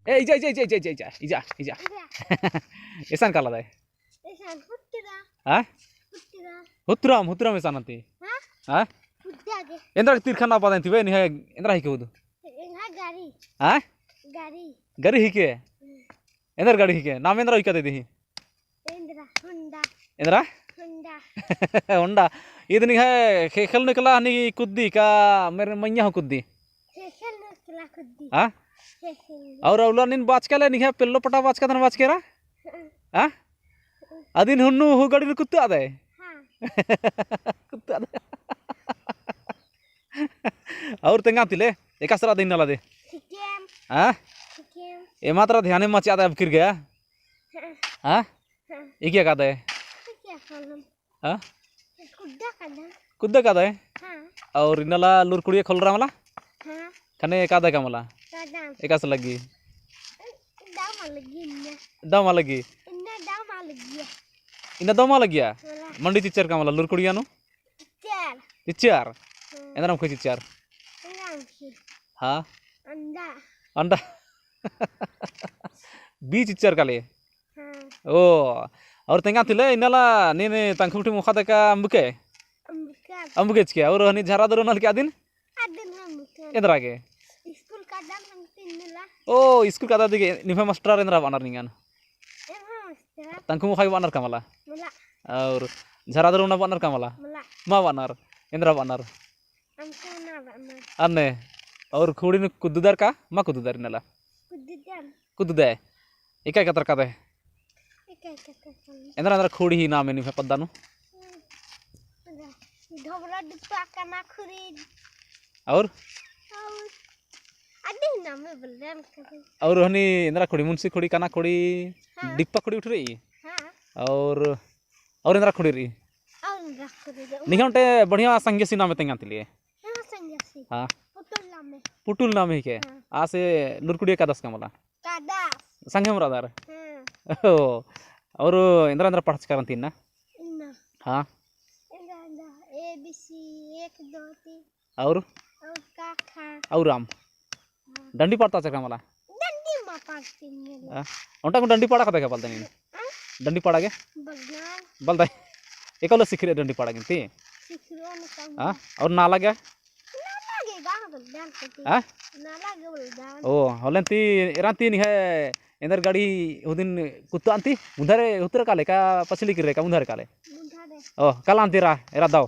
ए इजा इजा इजा इजा इजा इजा इजा इजा एसान काला दाय एसान हुत्तिरा हां हुत्तिरा हुत्तराम एसान अंती हां हां हुत्तियागे एंद्रा तीरखाना पादन थिबे नि है एंद्रा हिके उदु एंहा गाड़ी हां गाड़ी गाड़ी हिके एंद्रा गाड़ी हिके नाम एंद्रा हिका दे देही एंद्रा होंडा एंद्रा होंडा होंडा इदनि है खेल निकला नि कुद्दी का मेरे मैया हो कुद्दी खेल निकला कुद्दी हां और औलानिन बाच केले नि है पिल्लो पटा बाच का बाच केरा हां अदिन हुन्नु हु गाड़ी कुत्ता आदे हां कुत्ता आदे और तेंगा तिले एकासरा दिन नला दे चिकेन हां चिकेन ए मात्रा ध्यान में मचा अब फिर गया हां ये क्या कहता है क्या फलम हां कुद्दा का दे हां और इनला लुरकुड़िया खोल रहा मला हां कने का दे का मला दाम एकास लगी दाम लगी इन्ना दम लगी मंडी चिचर का मला लुरकुड़िया नु चिचर एंद्रा मुख चिचर हां अंडा अंडा बी चिचर काले हां ओ और तेंगा तिले इनला ने तंखुटी मुखा दका अंबके अंबकेच के और हनी झारा दरो नल के आदिन हम एंद्रा के स्कूल का दाम हम तिनला ओ स्कूल का दादी के निफा मास्टर एंद्रा बानर निंगन एमा मास्टर तंखु मुखा बानर का मला मला और झारा दरो ना बानर का मला मला मा बानर एंद्रा बानर हमको ना बानर अन्ने और खुड़ी न कुद्दुदार का मा कुद्दुदार नला कुद्दुदे इका का तरका दे एंद्रा एंद्रा खुड़ी ही नाम निफा पद्दानु ढोबरा डिप्पा कना खुरी और अदे नाम में बलराम करे और हनी इंद्रा खुड़ी मुंशी खुड़ी काना खुड़ी डिप्पा खुड़ी उठ रही हां और इंद्रा खुड़ी रही और इंद्रा खुड़ी निघंटे बढ़िया संगेसी नाम तेंगा तिलिए हां संगेसी हां पुटुल नाम ही के आसे लुरकुड़िया का दस का मला का दास संगे मरादार हां और इंद्रा इंद्रा पढ़च करंती ना इन्ना हां इंद्रा ए बी सी 1 2 3 और का खा और राम डंडी पड़ता चक्रा मला डंडी मा पाती ने ओंटा को डंडी पड़ा का देखा बोलते नहीं डंडी पड़ा के बगनान बोलता एकलो सिखरे डंडी पड़ा गिनती सिखरो न काम हां और ना लगे बलदान हां ना लगे बलदान ओ होलेंती एरांती नि है इंदर गाड़ी उदिन कुत्ता अंती उधर उतर काले का पछली किरे का उधर काले मुंधारे ओ कल अंतीरा एरा दाओ